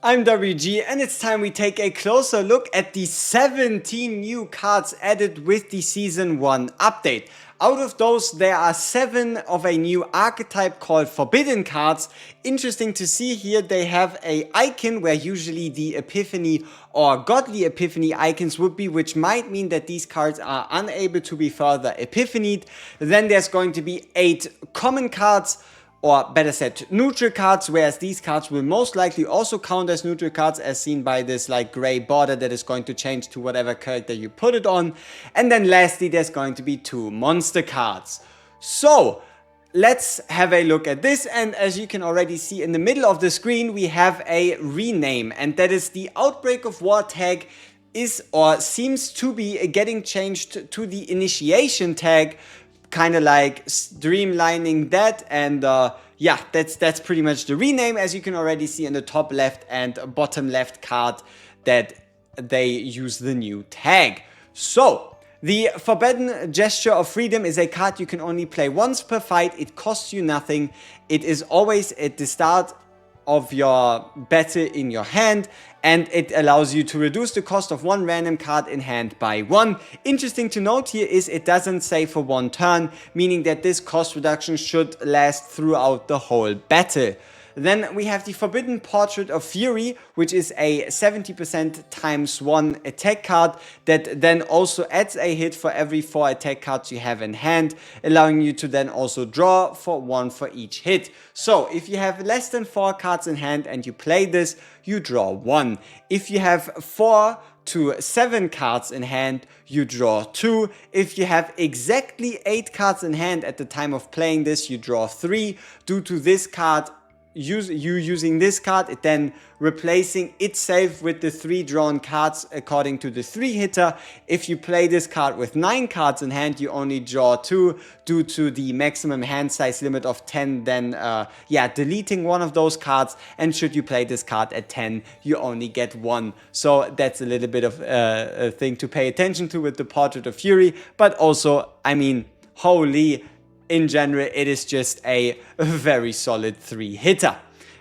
I'm WG, and it's time we take a closer look at the 17 new cards added with the Season 1 update. Out of those, there are 7 of a new archetype called Forbidden cards. Interesting to see here, they have a icon where usually the Epiphany or Godly Epiphany icons would be, which might mean that these cards are unable to be further epiphanied. Then there's going to be 8 common cards, or better said, neutral cards, whereas these cards will most likely also count as neutral cards, as seen by this like gray border that is going to change to whatever character you put it on. And then lastly, there's going to be 2 monster cards. So let's have a look at this, and as you can already see in the middle of the screen, we have a rename, and that is the Outbreak of War tag is or seems to be getting changed to the Initiation tag, kind of like streamlining that. And yeah, that's pretty much the rename, as you can already see in the top left and bottom left card that they use the new tag. So the Forbidden Gesture of Freedom is a card you can only play once per fight. It costs you nothing. It is always at the start of your battle in your hand, and it allows you to reduce the cost of one random card in hand by 1. Interesting to note here is it doesn't say for 1 turn, meaning that this cost reduction should last throughout the whole battle. Then we have the Forbidden Portrait of Fury, which is a 70% times 1 attack card that then also adds a hit for every 4 attack cards you have in hand, allowing you to then also draw for 1 for each hit. So if you have less than 4 cards in hand and you play this, you draw 1. If you have 4 to 7 cards in hand, you draw 2. If you have exactly 8 cards in hand at the time of playing this, you draw 3. Due to this card, using this card, it then replacing itself with the 3 drawn cards according to the 3 hitter. If you play this card with 9 cards in hand, you only draw 2 due to the maximum hand size limit of 10, then deleting one of those cards, and should you play this card at 10, you only get 1. So that's a little bit of a thing to pay attention to with the Portrait of Fury, but also, I mean, holy, in general, it is just a very solid 3 hitter.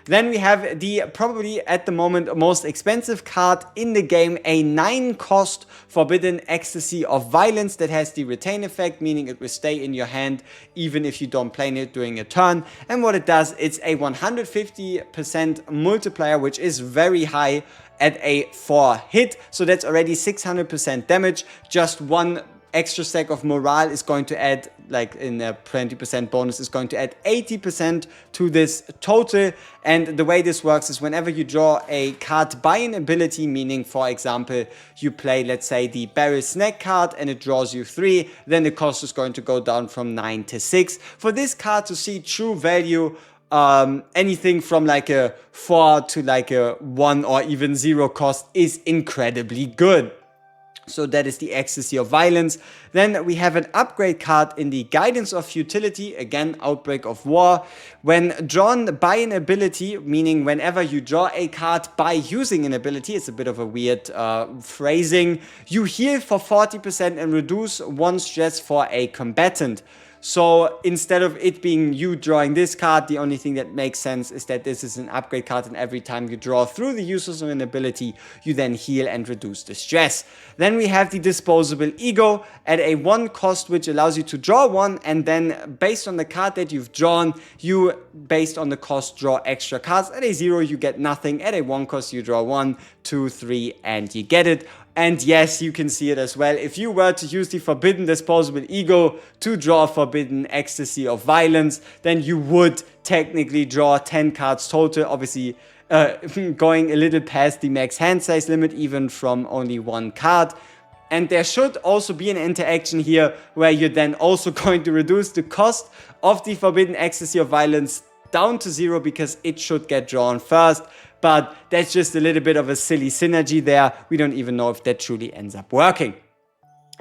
Then we have the probably at the moment most expensive card in the game, a 9 cost Forbidden Ecstasy of Violence that has the retain effect, meaning it will stay in your hand even if you don't play it during a turn. And what it does, it's a 150% multiplier, which is very high at a 4 hit. So that's already 600% damage. Just 1 extra stack of morale is going to add, like in a 20% bonus, is going to add 80% to this total. And the way this works is whenever you draw a card by an ability, meaning for example you play, let's say, the Barrel Snack card and it draws you 3, then the cost is going to go down from 9 to 6. For this card to see true value, anything from like a 4 to like a 1 or even 0 cost is incredibly good. So that is the Ecstasy of Violence. Then we have an upgrade card in the Guidance of Futility, again Outbreak of War. When drawn by an ability, meaning whenever you draw a card by using an ability, it's a bit of a weird phrasing, you heal for 40% and reduce 1 stress for a combatant. So instead of it being you drawing this card, the only thing that makes sense is that this is an upgrade card, and every time you draw through the use of an ability, you then heal and reduce the stress. Then we have the Disposable Ego at a 1 cost, which allows you to draw 1, and then based on the card that you've drawn, you, based on the cost, draw extra cards. At a 0, you get nothing. At a 1 cost, you draw 1, 2, 3, and you get it. And yes, you can see it as well. If you were to use the Forbidden Disposable Ego to draw Forbidden Ecstasy of Violence, then you would technically draw 10 cards total, obviously going a little past the max hand size limit, even from only 1 card. And there should also be an interaction here where you're then also going to reduce the cost of the Forbidden Ecstasy of Violence down to 0, because it should get drawn first. But that's just a little bit of a silly synergy there. We don't even know if that truly ends up working.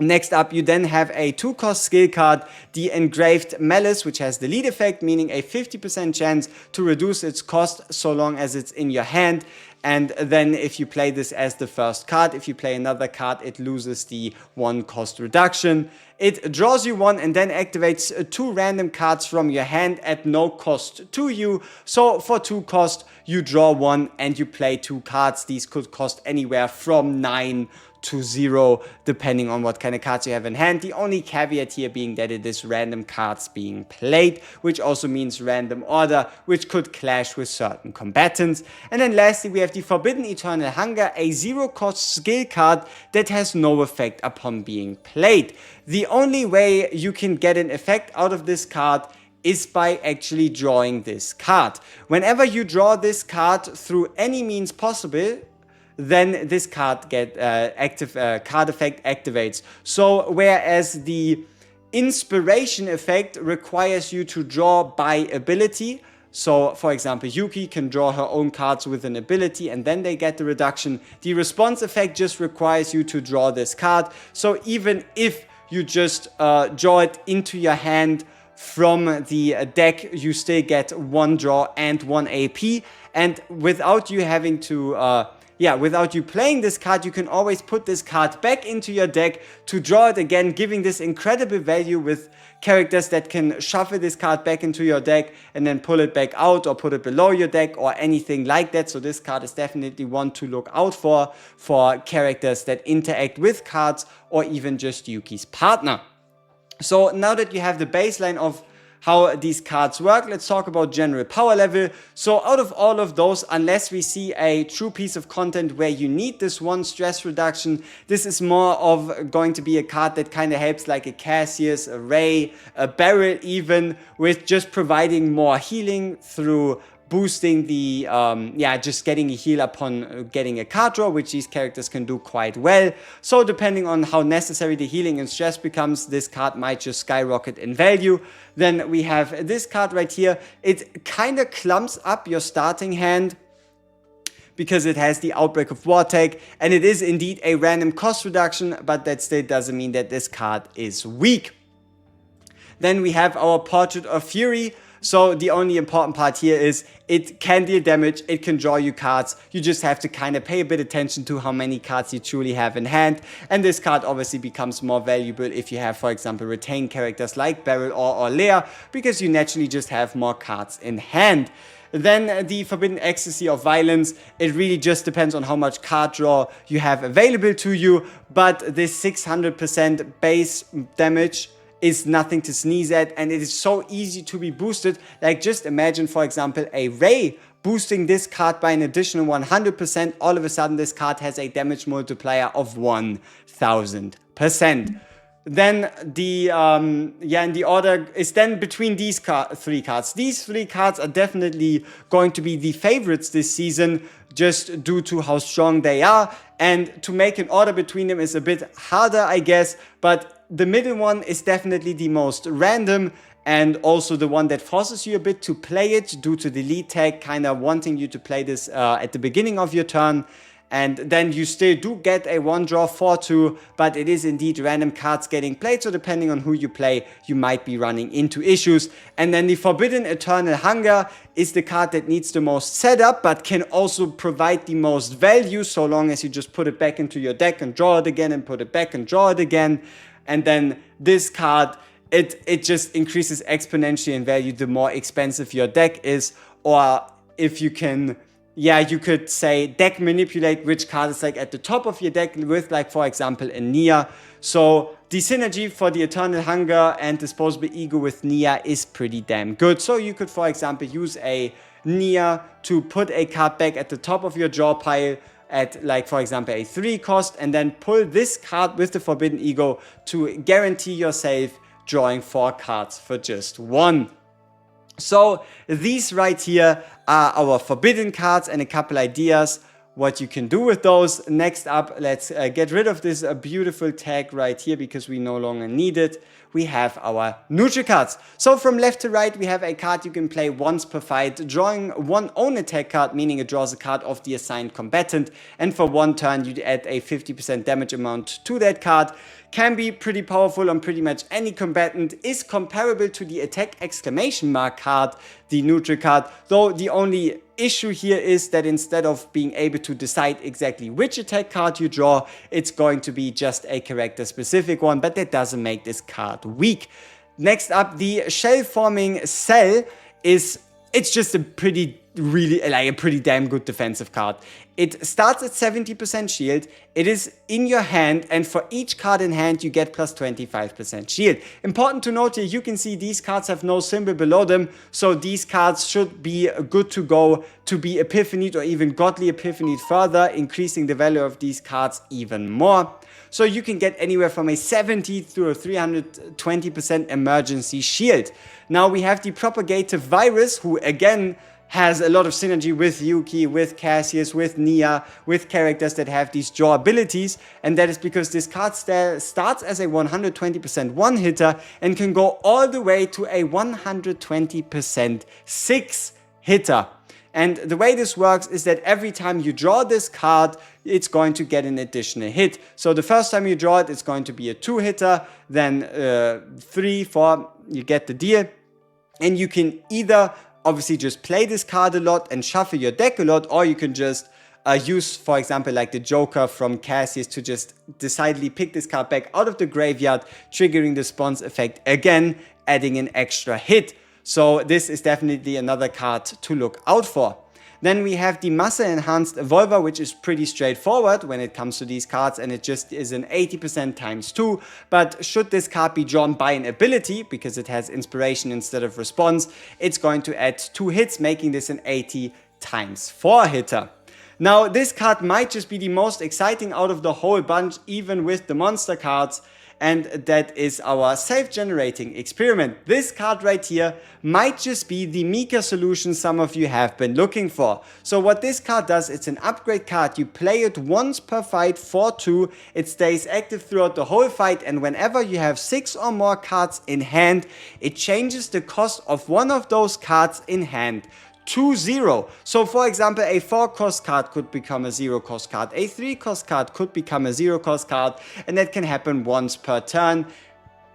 Next up, you then have a 2 cost skill card, the Engraved Malice, which has the lead effect, meaning a 50% chance to reduce its cost so long as it's in your hand. and then if you play this as the first card, if you play another card, it loses the 1 cost reduction. It draws you 1 and then activates 2 random cards from your hand at no cost to you. So for 2 cost, you draw 1 and you play 2 cards. These could cost anywhere from 9 to 0, depending on what kind of cards you have in hand. The only caveat here being that it is random cards being played, which also means random order, which could clash with certain combatants. And then lastly, we have the Forbidden Eternal Hunger, a 0 cost skill card that has no effect upon being played. The only way you can get an effect out of this card is by actually drawing this card. Whenever you draw this card through any means possible, then this card card effect activates. So whereas the inspiration effect requires you to draw by ability, so for example Yuki can draw her own cards with an ability and then they get the reduction, the response effect just requires you to draw this card. So even if you just draw it into your hand from the deck, you still get 1 draw and 1 AP, and without you having to without you playing this card, you can always put this card back into your deck to draw it again, giving this incredible value with characters that can shuffle this card back into your deck and then pull it back out or put it below your deck or anything like that. So this card is definitely one to look out for characters that interact with cards or even just Yuki's partner. So now that you have the baseline of how these cards work, let's talk about general power level. So out of all of those, unless we see a true piece of content where you need this 1 stress reduction, this is more of going to be a card that kind of helps like a Cassius, a Ray, a Beryl even, with just providing more healing through boosting the, just getting a heal upon getting a card draw, which these characters can do quite well. So depending on how necessary the healing and stress becomes, this card might just skyrocket in value. Then we have this card right here. It kind of clumps up your starting hand because it has the Outbreak of Wartag, and it is indeed a random cost reduction, but that still doesn't mean that this card is weak. Then we have our Portrait of Fury. So the only important part here is it can deal damage, it can draw you cards, you just have to kind of pay a bit attention to how many cards you truly have in hand, and this card obviously becomes more valuable if you have, for example, retained characters like Beryl or Leia, because you naturally just have more cards in hand. Then the Forbidden Ecstasy of Violence, it really just depends on how much card draw you have available to you, but this 600% base damage is nothing to sneeze at, and it is so easy to be boosted. Like just imagine, for example, a Ray boosting this card by an additional 100%. All of a sudden this card has a damage multiplier of 1000%. Then the and the order is then between these 3 cards. These 3 cards are definitely going to be the favorites this season, just due to how strong they are, and to make an order between them is a bit harder, I guess, but the middle one is definitely the most random and also the one that forces you a bit to play it due to the lead tag kind of wanting you to play this at the beginning of your turn. And then you still do get a 1 draw 4-2, but it is indeed random cards getting played, so depending on who you play, you might be running into issues. And then the Forbidden Eternal Hunger is the card that needs the most setup, but can also provide the most value, so long as you just put it back into your deck and draw it again and put it back and draw it again. And then this card, it just increases exponentially in value the more expensive your deck is, or if you can... you could say deck manipulate which card is like at the top of your deck with, like, for example, a Nia. So the synergy for the Eternal Hunger and Disposable Ego with Nia is pretty damn good. So you could, for example, use a Nia to put a card back at the top of your draw pile at, like, for example, a 3 cost, and then pull this card with the Forbidden Ego to guarantee yourself drawing 4 cards for just 1. So these right here are our forbidden cards and a couple ideas what you can do with those. Next up, let's get rid of this beautiful tag right here because we no longer need it. We have our neutral cards. So from left to right, we have a card you can play once per fight, drawing 1 own attack card, meaning it draws a card of the assigned combatant, and for 1 turn you add a 50% damage amount to that card. Can be pretty powerful on pretty much any combatant, is comparable to the attack exclamation mark card, the neutral card, though the only issue here is that instead of being able to decide exactly which attack card you draw, it's going to be just a character specific one, but that doesn't make this card weak. Next up, the shell forming cell it's just a pretty damn good defensive card. It starts at 70% shield, it is in your hand, and for each card in hand you get plus 25% shield. Important to note here, you can see these cards have no symbol below them, so these cards should be good to go to be epiphanied or even godly epiphanied further, increasing the value of these cards even more. So you can get anywhere from a 70 to a 320% emergency shield. Now we have the propagative virus, who again has a lot of synergy with Yuki, with Cassius, with Nia, with characters that have these draw abilities, and that is because this card starts as a 120% one hitter and can go all the way to a 120% 6 hitter. And the way this works is that every time you draw this card, it's going to get an additional hit. So the first time you draw it, it's going to be a 2-hitter, then 3, 4, you get the deal. And you can either obviously just play this card a lot and shuffle your deck a lot, or you can just use, for example, like the Joker from Cassius to just decidedly pick this card back out of the graveyard, triggering the Spawns effect again, adding an extra hit. So this is definitely another card to look out for. Then we have the Muscle Enhanced Evolver, which is pretty straightforward when it comes to these cards, and it just is an 80% times 2. But should this card be drawn by an ability, because it has inspiration instead of response, it's going to add 2 hits, making this an 80 times 4 hitter. Now this card might just be the most exciting out of the whole bunch, even with the monster cards, and that is our self-generating experiment. This card right here might just be the Mika solution some of you have been looking for. So what this card does, it's an upgrade card. You play it once per fight for 2, it stays active throughout the whole fight, and whenever you have 6 or more cards in hand, it changes the cost of one of those cards in hand to 0. So for example, a 4 cost card could become a 0 cost card, a 3 cost card could become a 0 cost card, and that can happen once per turn,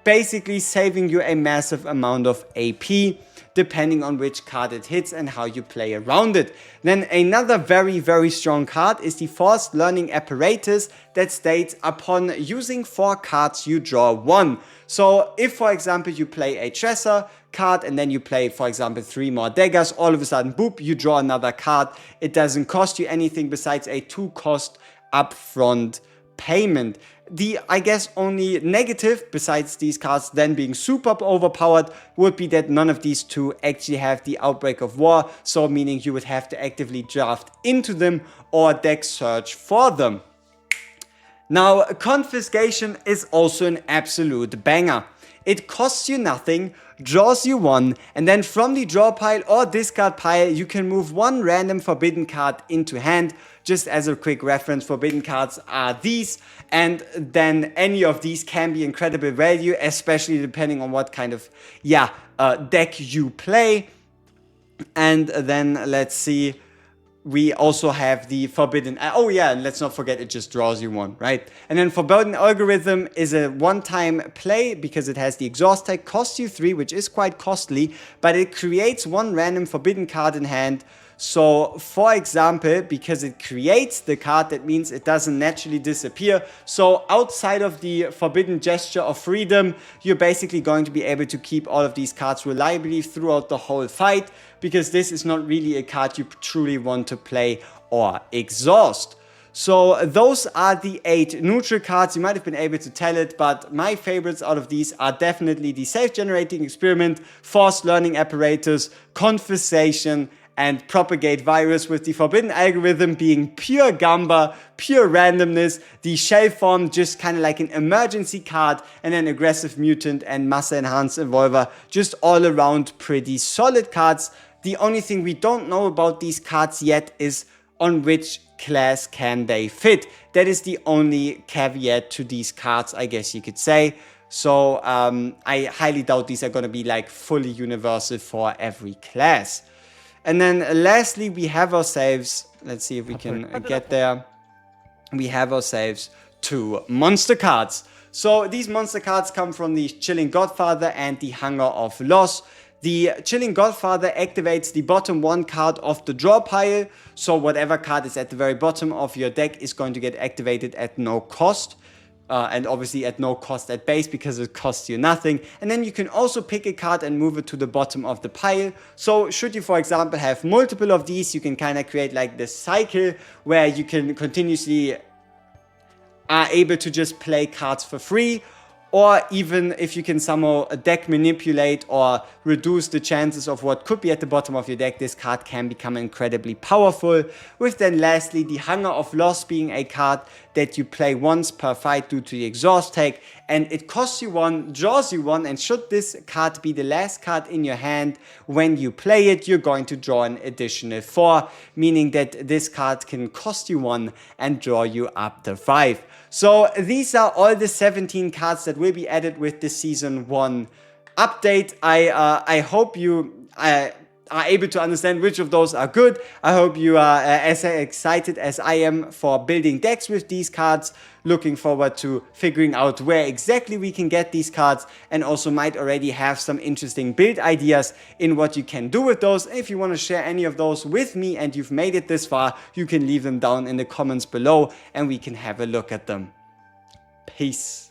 basically saving you a massive amount of AP, depending on which card it hits and how you play around it. Then another very strong card is the Forced Learning Apparatus, that states upon using 4 cards you draw 1. So if, for example, you play a Tresor card and then you play, for example, 3 more daggers, all of a sudden, boop, you draw another card. It doesn't cost you anything besides a 2 cost upfront payment. The, I guess, only negative, besides these cards then being super overpowered, would be that none of these 2 actually have the Outbreak of War, so meaning you would have to actively draft into them or deck search for them. Now, Confiscation is also an absolute banger. It costs you nothing, draws you 1, and then from the draw pile or discard pile, you can move 1 random forbidden card into hand. Just as a quick reference, forbidden cards are these, and then any of these can be incredible value, especially depending on what kind of deck you play. And then let's see, we also have the Forbidden, oh yeah, and let's not forget it just draws you 1, right? And then Forbidden Algorithm is a one-time play because it has the exhaust tag, costs you 3, which is quite costly, but it creates 1 random forbidden card in hand. So for example, because it creates the card, that means it doesn't naturally disappear. So outside of the forbidden gesture of freedom, you're basically going to be able to keep all of these cards reliably throughout the whole fight, because this is not really a card you truly want to play or exhaust. So those are the 8 neutral cards. You might have been able to tell it, but my favorites out of these are definitely the Self-Generating Experiment, Forced Learning Apparatus, Confiscation, and Propagate Virus, with the Forbidden Algorithm being pure Gamba, pure randomness, the Shell Form just kind of like an emergency card, and then Aggressive Mutant and Muscle Enhanced Evolver, just all around pretty solid cards. The only thing we don't know about these cards yet is on which class can they fit. That is the only caveat to these cards, I guess you could say. So I highly doubt these are going to be like fully universal for every class. And then lastly, we have ourselves, let's see if we can get there. We have ourselves 2 monster cards. So these monster cards come from the Chilling Godfather and the Hunger of Loss. The Chilling Godfather activates the bottom 1 card of the draw pile, so whatever card is at the very bottom of your deck is going to get activated at no cost. And obviously at no cost at base because it costs you nothing. And then you can also pick a card and move it to the bottom of the pile. So should you, for example, have multiple of these, you can kind of create like this cycle where you can continuously are able to just play cards for free. Or even if you can somehow deck manipulate or reduce the chances of what could be at the bottom of your deck, this card can become incredibly powerful. With then lastly, the Hunger of Loss being a card that you play once per fight due to the exhaust tag, and it costs you 1, draws you 1, and should this card be the last card in your hand when you play it, you're going to draw an additional 4, meaning that this card can cost you 1 and draw you up to 5. So these are all the 17 cards that will be added with the Season 1 update. I hope you are able to understand which of those are good. I hope you are as excited as I am for building decks with these cards. Looking forward to figuring out where exactly we can get these cards, and also might already have some interesting build ideas in what you can do with those. If you want to share any of those with me and you've made it this far, you can leave them down in the comments below and we can have a look at them. Peace.